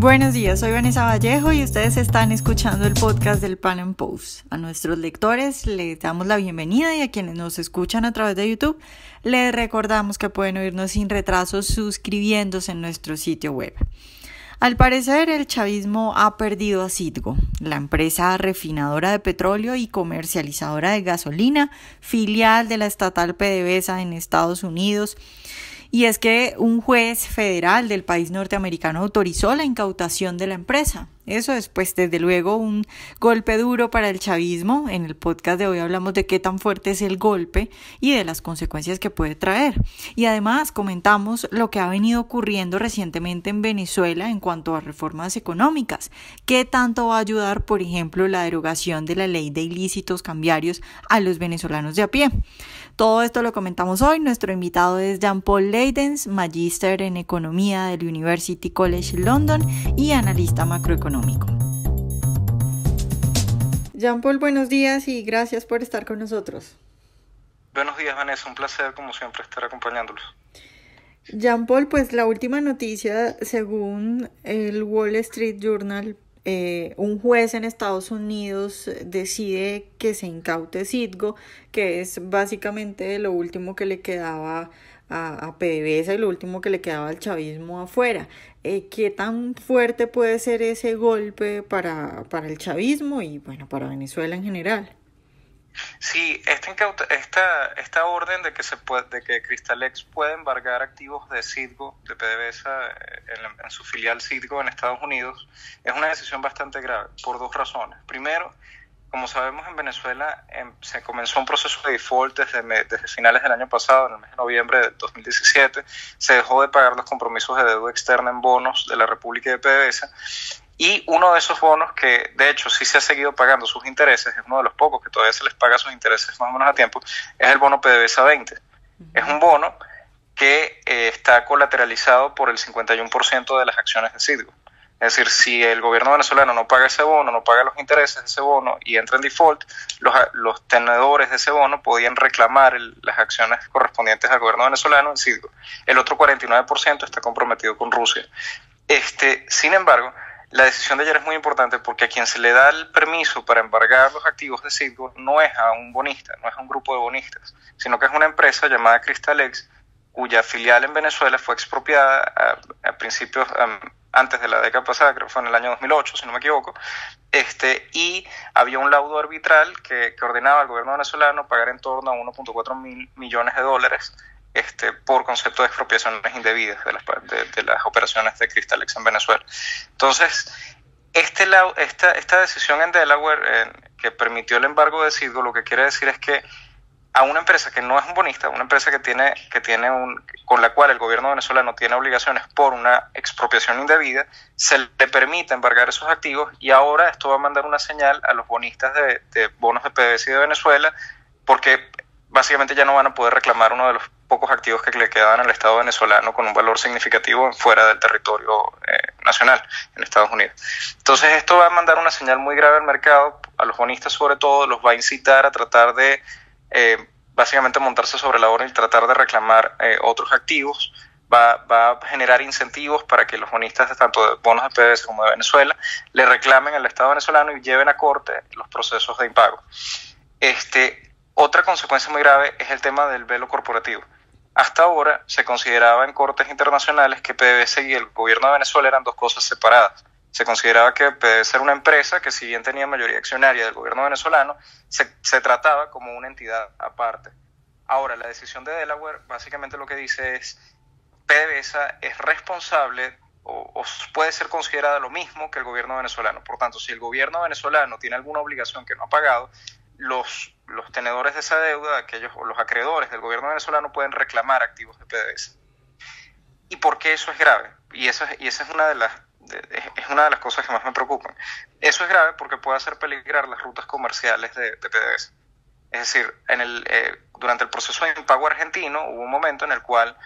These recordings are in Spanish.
Buenos días, soy Vanessa Vallejo y ustedes están escuchando el podcast del Pan Am Post. A nuestros lectores les damos la bienvenida y a quienes nos escuchan a través de YouTube les recordamos que pueden oírnos sin retraso suscribiéndose en nuestro sitio web. Al parecer, el chavismo ha perdido a Citgo, la empresa refinadora de petróleo y comercializadora de gasolina, filial de la estatal PDVSA en Estados Unidos. Y es que un juez federal del país norteamericano autorizó la incautación de la empresa. Eso es, pues, desde luego, un golpe duro para el chavismo. En el podcast de hoy hablamos de qué tan fuerte es el golpe y de las consecuencias que puede traer. Y además comentamos lo que ha venido ocurriendo recientemente en Venezuela en cuanto a reformas económicas. ¿Qué tanto va a ayudar, por ejemplo, la derogación de la ley de ilícitos cambiarios a los venezolanos de a pie? Todo esto lo comentamos hoy. Nuestro invitado es Jean-Paul Leydens, magíster en Economía del University College London y analista macroeconómico. Jean-Paul, buenos días y gracias por estar con nosotros. Buenos días, Vanessa. Un placer, como siempre, estar acompañándolos. Jean-Paul, pues la última noticia, según el Wall Street Journal, un juez en Estados Unidos decide que se incaute Citgo, que es básicamente lo último que le quedaba a PDVSA y lo último que le quedaba al chavismo afuera. ¿Qué tan fuerte puede ser ese golpe para el chavismo y bueno, para Venezuela en general? Sí, esta orden de que Cristalex puede embargar activos de Citgo, de PDVSA, en su filial Citgo en Estados Unidos, es una decisión bastante grave, por dos razones. Primero, como sabemos, en Venezuela se comenzó un proceso de default desde finales del año pasado, en el mes de noviembre de 2017. Se dejó de pagar los compromisos de deuda externa en bonos de la República y de PDVSA. Y uno de esos bonos que, de hecho, sí se ha seguido pagando sus intereses, es uno de los pocos que todavía se les paga sus intereses más o menos a tiempo, es el bono PDVSA 20. Es un bono que está colateralizado por el 51% de las acciones de Citgo. Es decir, si el gobierno venezolano no paga ese bono, no paga los intereses de ese bono y entra en default, los tenedores de ese bono podían reclamar las acciones correspondientes al gobierno venezolano en Citgo. El otro 49% está comprometido con Rusia. Sin embargo, la decisión de ayer es muy importante porque a quien se le da el permiso para embargar los activos de Citgo no es a un bonista, no es a un grupo de bonistas, sino que es una empresa llamada Cristalex, cuya filial en Venezuela fue expropiada a principios, antes de la década pasada, creo que fue en el año 2008, si no me equivoco, y había un laudo arbitral que ordenaba al gobierno venezolano pagar en torno a 1.4 mil millones de dólares por concepto de expropiaciones indebidas de las operaciones de Cristalex en Venezuela. Entonces, esta decisión en Delaware que permitió el embargo de Citgo, lo que quiere decir es que a una empresa que no es un bonista, una empresa con la cual el gobierno venezolano tiene obligaciones por una expropiación indebida, se le permite embargar esos activos y ahora esto va a mandar una señal a los bonistas de bonos de PDVSA y de Venezuela, porque básicamente ya no van a poder reclamar uno de los pocos activos que le quedaban al Estado venezolano con un valor significativo fuera del territorio nacional en Estados Unidos. Entonces esto va a mandar una señal muy grave al mercado, a los bonistas sobre todo, los va a incitar a tratar de básicamente montarse sobre la ola y tratar de reclamar otros activos. Va a generar incentivos para que los bonistas tanto de bonos de PDVSA como de Venezuela le reclamen al Estado venezolano y lleven a corte los procesos de impago. Otra consecuencia muy grave es el tema del velo corporativo. Hasta ahora se consideraba en cortes internacionales que PDVSA y el gobierno de Venezuela eran dos cosas separadas. Se consideraba que PDVSA era una empresa que, si bien tenía mayoría accionaria del gobierno venezolano, se trataba como una entidad aparte. Ahora, la decisión de Delaware básicamente lo que dice es PDVSA es responsable o puede ser considerada lo mismo que el gobierno venezolano. Por tanto, si el gobierno venezolano tiene alguna obligación que no ha pagado, los tenedores de esa deuda, o los acreedores del gobierno venezolano, pueden reclamar activos de PDVSA. ¿Y por qué eso es grave? Y esa es una de las cosas que más me preocupan. Eso es grave porque puede hacer peligrar las rutas comerciales de PDVSA. Es decir, durante el proceso de impago argentino hubo un momento en el cual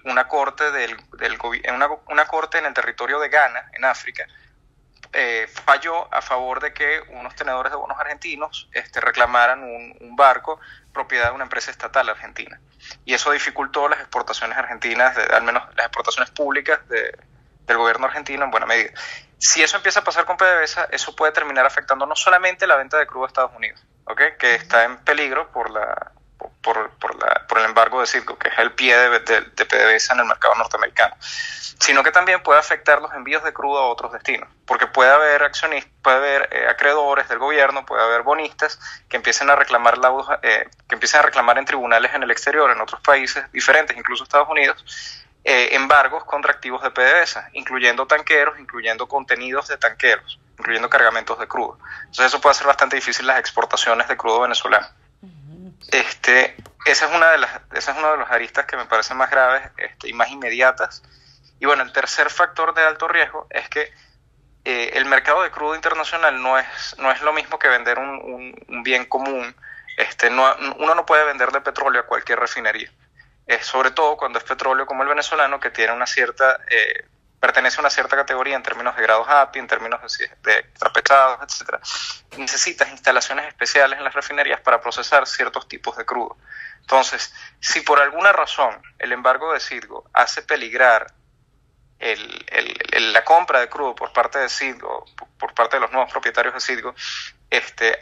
una corte una corte en el territorio de Ghana, en África, falló a favor de que unos tenedores de bonos argentinos reclamaran un barco propiedad de una empresa estatal argentina. Y eso dificultó las exportaciones argentinas, al menos las exportaciones públicas del gobierno argentino en buena medida. Si eso empieza a pasar con PDVSA, eso puede terminar afectando no solamente la venta de crudo a Estados Unidos, ¿okay? Que está en peligro por el embargo de Citgo, que es el pie de PDVSA en el mercado norteamericano, sino que también puede afectar los envíos de crudo a otros destinos, porque puede haber accionistas, puede haber acreedores del gobierno, puede haber bonistas que empiecen a reclamar en tribunales en el exterior, en otros países diferentes, incluso Estados Unidos, embargos contra activos de PDVSA, incluyendo tanqueros, incluyendo contenidos de tanqueros, incluyendo cargamentos de crudo. Entonces eso puede hacer bastante difícil las exportaciones de crudo venezolano. Esa es una de las aristas que me parecen más graves y más inmediatas. Y bueno, el tercer factor de alto riesgo es que el mercado de crudo internacional no es lo mismo que vender un bien común. Uno no puede venderle petróleo a cualquier refinería. Sobre todo cuando es petróleo como el venezolano, que tiene pertenece a una cierta categoría en términos de grados API, en términos de extrapesados, etc. Necesitas instalaciones especiales en las refinerías para procesar ciertos tipos de crudo. Entonces, si por alguna razón el embargo de Citgo hace peligrar la compra de crudo por parte de Citgo, por parte de los nuevos propietarios de Citgo,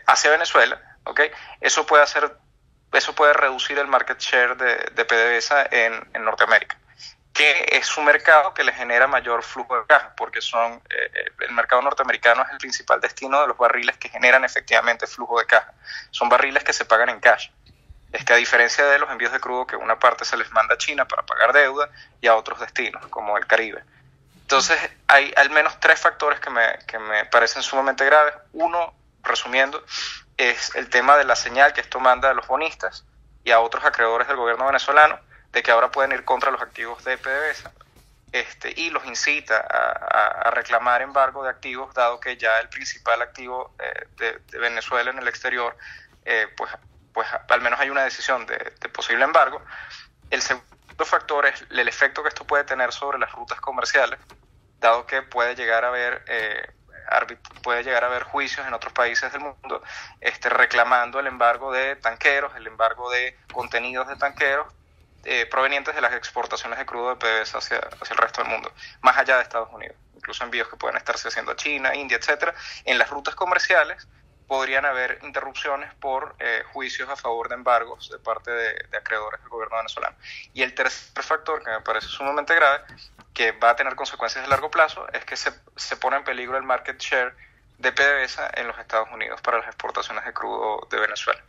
hacia Venezuela, ¿okay? Eso puede reducir el market share de PDVSA en Norteamérica, que es un mercado que le genera mayor flujo de caja, porque el mercado norteamericano es el principal destino de los barriles que generan efectivamente flujo de caja. Son barriles que se pagan en cash. A diferencia de los envíos de crudo, que una parte se les manda a China para pagar deuda y a otros destinos, como el Caribe. Entonces, hay al menos 3 factores que me parecen sumamente graves. Uno, resumiendo, es el tema de la señal que esto manda a los bonistas y a otros acreedores del gobierno venezolano, de que ahora pueden ir contra los activos de PDVSA, y los incita a reclamar embargo de activos, dado que ya el principal activo de Venezuela en el exterior, pues al menos hay una decisión de posible embargo. El segundo factor es el efecto que esto puede tener sobre las rutas comerciales, dado que puede llegar a haber juicios en otros países del mundo reclamando el embargo de tanqueros, el embargo de contenidos de tanqueros provenientes de las exportaciones de crudo de PDVSA hacia el resto del mundo, más allá de Estados Unidos, incluso envíos que pueden estarse haciendo a China, India, etcétera. En las rutas comerciales podrían haber interrupciones por juicios a favor de embargos de parte de acreedores del gobierno venezolano. Y el tercer factor, que me parece sumamente grave, que va a tener consecuencias a largo plazo, es que se pone en peligro el market share de PDVSA en los Estados Unidos para las exportaciones de crudo de Venezuela.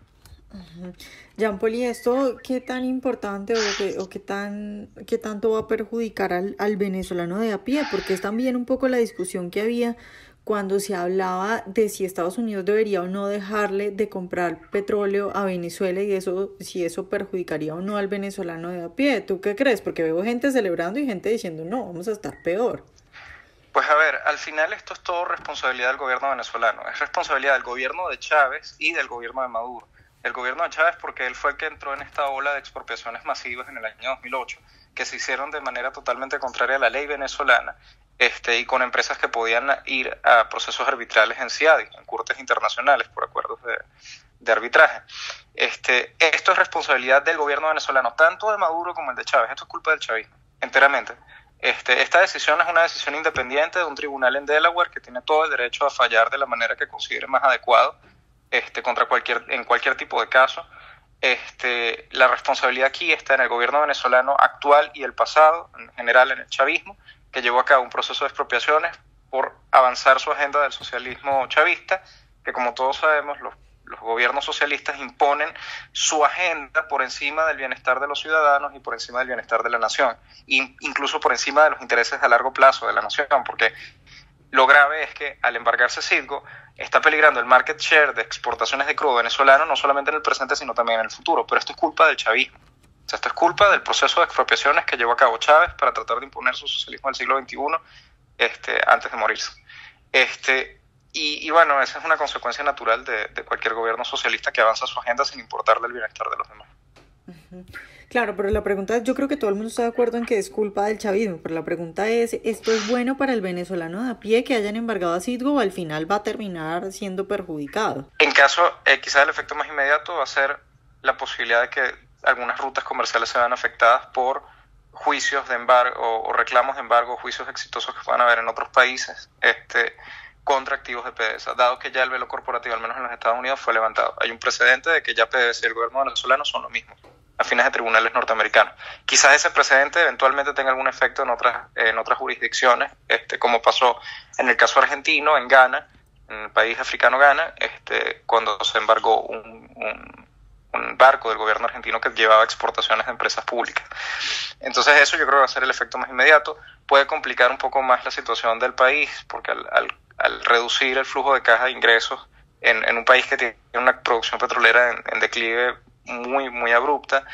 Jean-Paul, ¿y esto qué tan importante o qué tanto va a perjudicar al venezolano de a pie? Porque es también un poco la discusión que había cuando se hablaba de si Estados Unidos debería o no dejarle de comprar petróleo a Venezuela y si eso perjudicaría o no al venezolano de a pie. ¿Tú qué crees? Porque veo gente celebrando y gente diciendo no, vamos a estar peor. Pues a ver, al final esto es todo responsabilidad del gobierno venezolano. Es responsabilidad del gobierno de Chávez y del gobierno de Maduro. El gobierno de Chávez porque él fue el que entró en esta ola de expropiaciones masivas en el año 2008, que se hicieron de manera totalmente contraria a la ley venezolana, y con empresas que podían ir a procesos arbitrales en CIADI, en cortes internacionales, por acuerdos de arbitraje. Esto es responsabilidad del gobierno venezolano, tanto de Maduro como el de Chávez. Esto es culpa del chavismo, enteramente. Esta decisión es una decisión independiente de un tribunal en Delaware que tiene todo el derecho a fallar de la manera que considere más adecuado en cualquier tipo de caso. La responsabilidad aquí está en el gobierno venezolano actual y el pasado, en general en el chavismo, que llevó a cabo un proceso de expropiaciones por avanzar su agenda del socialismo chavista, que como todos sabemos los gobiernos socialistas imponen su agenda por encima del bienestar de los ciudadanos y por encima del bienestar de la nación, e incluso por encima de los intereses a largo plazo de la nación, porque lo grave es que al embargarse Citgo está peligrando el market share de exportaciones de crudo venezolano, no solamente en el presente sino también en el futuro, pero esto es culpa del chavismo. O sea, esto es culpa del proceso de expropiaciones que llevó a cabo Chávez para tratar de imponer su socialismo del siglo XXI antes de morirse. Y bueno, esa es una consecuencia natural de cualquier gobierno socialista que avanza su agenda sin importarle el bienestar de los demás. Uh-huh. Claro, pero la pregunta es, yo creo que todo el mundo está de acuerdo en que es culpa del chavismo, pero la pregunta es, ¿esto es bueno para el venezolano de a pie que hayan embargado a Citgo o al final va a terminar siendo perjudicado? En caso, quizás el efecto más inmediato va a ser la posibilidad de que algunas rutas comerciales se vean afectadas por juicios de embargo o reclamos de embargo, juicios exitosos que puedan haber en otros países contra activos de PDVSA, dado que ya el velo corporativo, al menos en los Estados Unidos, fue levantado. Hay un precedente de que ya PDVSA y el gobierno venezolano son lo mismo a fines de tribunales norteamericanos. Quizás ese precedente eventualmente tenga algún efecto en otras jurisdicciones, como pasó en el caso argentino, en Ghana, en el país africano Ghana, cuando se embargó un barco del gobierno argentino que llevaba exportaciones de empresas públicas. Entonces eso yo creo que va a ser el efecto más inmediato. Puede complicar un poco más la situación del país, porque al reducir el flujo de caja de ingresos en un país que tiene una producción petrolera en declive muy, muy abrupta,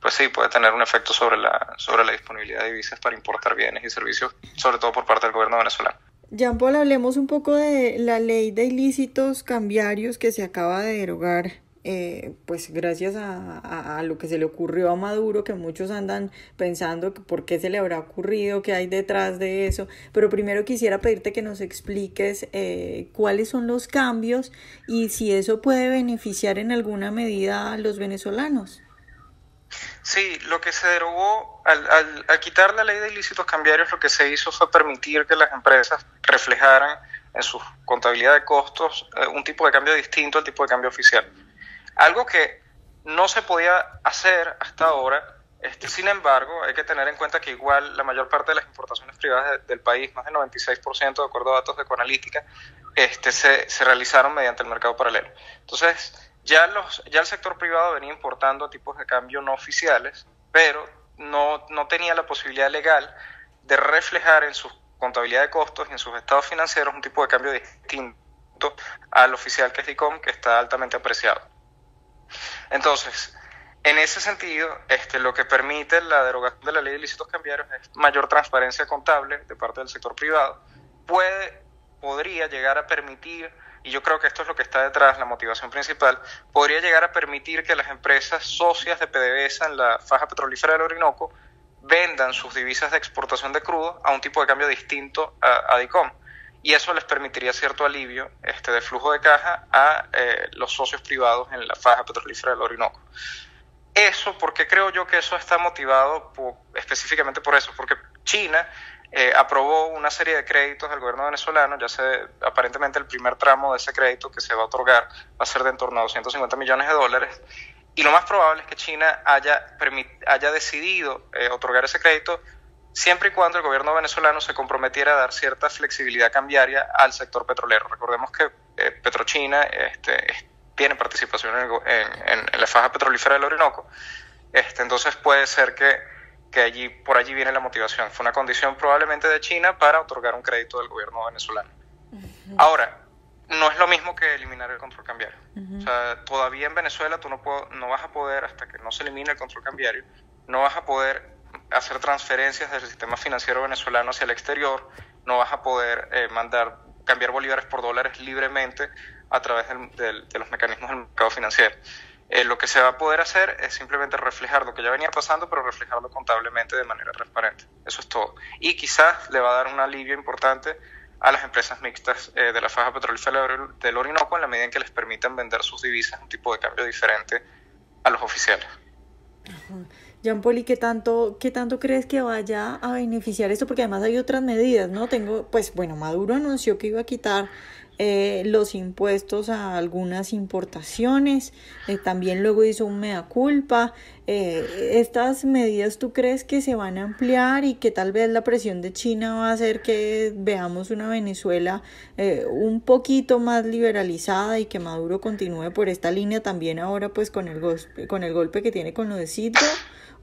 pues sí, puede tener un efecto sobre la disponibilidad de divisas para importar bienes y servicios, sobre todo por parte del gobierno venezolano. Jean Paul, hablemos un poco de la ley de ilícitos cambiarios que se acaba de derogar, pues gracias a lo que se le ocurrió a Maduro, que muchos andan pensando por qué se le habrá ocurrido, qué hay detrás de eso, pero primero quisiera pedirte que nos expliques cuáles son los cambios y si eso puede beneficiar en alguna medida a los venezolanos. Sí, lo que se derogó al quitar la ley de ilícitos cambiarios, lo que se hizo fue permitir que las empresas reflejaran en su contabilidad de costos un tipo de cambio distinto al tipo de cambio oficial. Algo que no se podía hacer hasta ahora. Sin embargo, hay que tener en cuenta que igual la mayor parte de las importaciones privadas del país, más del 96%, de acuerdo a datos de Coanalítica, se realizaron mediante el mercado paralelo. Entonces, ya el sector privado venía importando tipos de cambio no oficiales, pero no tenía la posibilidad legal de reflejar en su contabilidad de costos y en sus estados financieros un tipo de cambio distinto al oficial, que es DICOM, que está altamente apreciado. Entonces, en ese sentido, lo que permite la derogación de la ley de ilícitos cambiarios es mayor transparencia contable de parte del sector privado. Podría llegar a permitir, y yo creo que esto es lo que está detrás, la motivación principal, podría llegar a permitir que las empresas socias de PDVSA en la faja petrolífera del Orinoco vendan sus divisas de exportación de crudo a un tipo de cambio distinto a DICOM. Y eso les permitiría cierto alivio de flujo de caja a los socios privados en la faja petrolífera del Orinoco. Eso, ¿por qué creo yo que eso está motivado específicamente por eso? Porque China aprobó una serie de créditos del gobierno venezolano, aparentemente el primer tramo de ese crédito que se va a otorgar va a ser de en torno a $250 millones, y lo más probable es que China haya decidido otorgar ese crédito siempre y cuando el gobierno venezolano se comprometiera a dar cierta flexibilidad cambiaria al sector petrolero. Recordemos que Petrochina tiene participación en la faja petrolífera del Orinoco, entonces puede ser que por allí viene la motivación. Fue una condición probablemente de China para otorgar un crédito del gobierno venezolano. Uh-huh. Ahora, no es lo mismo que eliminar el control cambiario. Uh-huh. O sea, todavía en Venezuela tú no vas a poder, hasta que no se elimine el control cambiario, no vas a poder hacer transferencias del sistema financiero venezolano hacia el exterior, no vas a poder cambiar bolívares por dólares libremente a través de los mecanismos del mercado financiero. Lo que se va a poder hacer es simplemente reflejar lo que ya venía pasando, pero reflejarlo contablemente de manera transparente. Eso es todo. Y quizás le va a dar un alivio importante a las empresas mixtas de la faja petrolífera del Orinoco, en la medida en que les permitan vender sus divisas un tipo de cambio diferente a los oficiales. Uh-huh. Jean Paul, ¿y qué tanto crees que vaya a beneficiar esto? Porque además hay otras medidas, ¿no? Maduro anunció que iba a quitar los impuestos a algunas importaciones, también luego hizo un mea culpa. ¿Estas medidas tú crees que se van a ampliar y que tal vez la presión de China va a hacer que veamos una Venezuela un poquito más liberalizada y que Maduro continúe por esta línea también ahora pues con el golpe que tiene con lo de Citgo?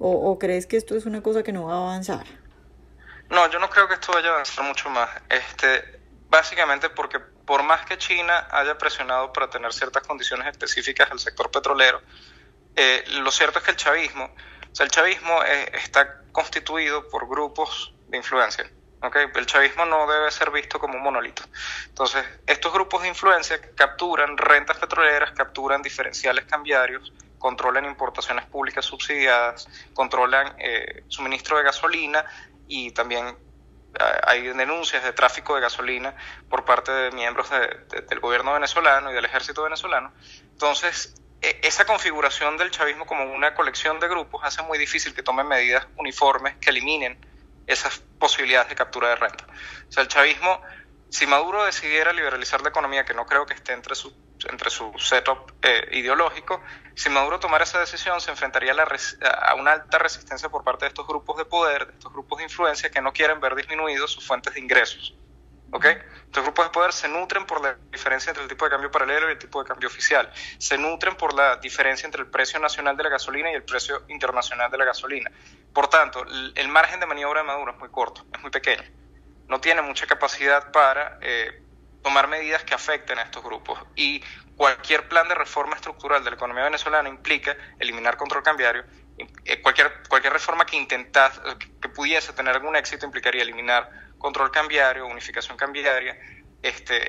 ¿O crees que esto es una cosa que no va a avanzar? No, yo no creo que esto vaya a avanzar mucho más. Básicamente porque por más que China haya presionado para tener ciertas condiciones específicas al sector petrolero, lo cierto es que el chavismo está constituido por grupos de influencia. ¿Okay? El chavismo no debe ser visto como un monolito. Entonces, estos grupos de influencia capturan rentas petroleras, capturan diferenciales cambiarios, controlan importaciones públicas subsidiadas, controlan suministro de gasolina, y también hay denuncias de tráfico de gasolina por parte de miembros del gobierno venezolano y del ejército venezolano. Entonces, esa configuración del chavismo como una colección de grupos hace muy difícil que tomen medidas uniformes que eliminen esas posibilidades de captura de renta. O sea, el chavismo, si Maduro decidiera liberalizar la economía, que no creo que esté entre su setup ideológico, si Maduro tomara esa decisión se enfrentaría a una alta resistencia por parte de estos grupos de poder, de estos grupos de influencia que no quieren ver disminuidos sus fuentes de ingresos. ¿Okay? Estos grupos de poder se nutren por la diferencia entre el tipo de cambio paralelo y el tipo de cambio oficial, se nutren por la diferencia entre el precio nacional de la gasolina y el precio internacional de la gasolina. Por tanto, el margen de maniobra de Maduro es muy corto, es muy pequeño, no tiene mucha capacidad para tomar medidas que afecten a estos grupos, y cualquier plan de reforma estructural de la economía venezolana implica eliminar control cambiario. Cualquier reforma que pudiese tener algún éxito implicaría eliminar control cambiario, unificación cambiaria,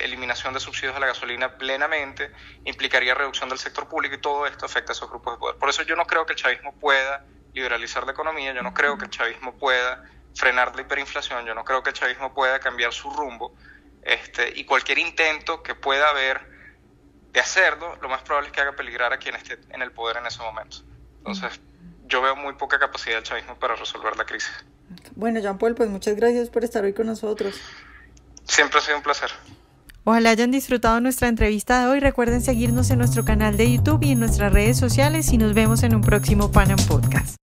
eliminación de subsidios a la gasolina plenamente, implicaría reducción del sector público, y todo esto afecta a esos grupos de poder. Por eso yo no creo que el chavismo pueda liberalizar la economía, yo no creo que el chavismo pueda frenar la hiperinflación, yo no creo que el chavismo pueda cambiar su rumbo, y cualquier intento que pueda haber de hacerlo, lo más probable es que haga peligrar a quien esté en el poder en ese momento. Entonces, yo veo muy poca capacidad del chavismo para resolver la crisis. Bueno, Jean Paul, pues muchas gracias por estar hoy con nosotros. Siempre ha sido un placer. Ojalá hayan disfrutado nuestra entrevista de hoy. Recuerden seguirnos en nuestro canal de YouTube y en nuestras redes sociales, y nos vemos en un próximo Pan Am Podcast.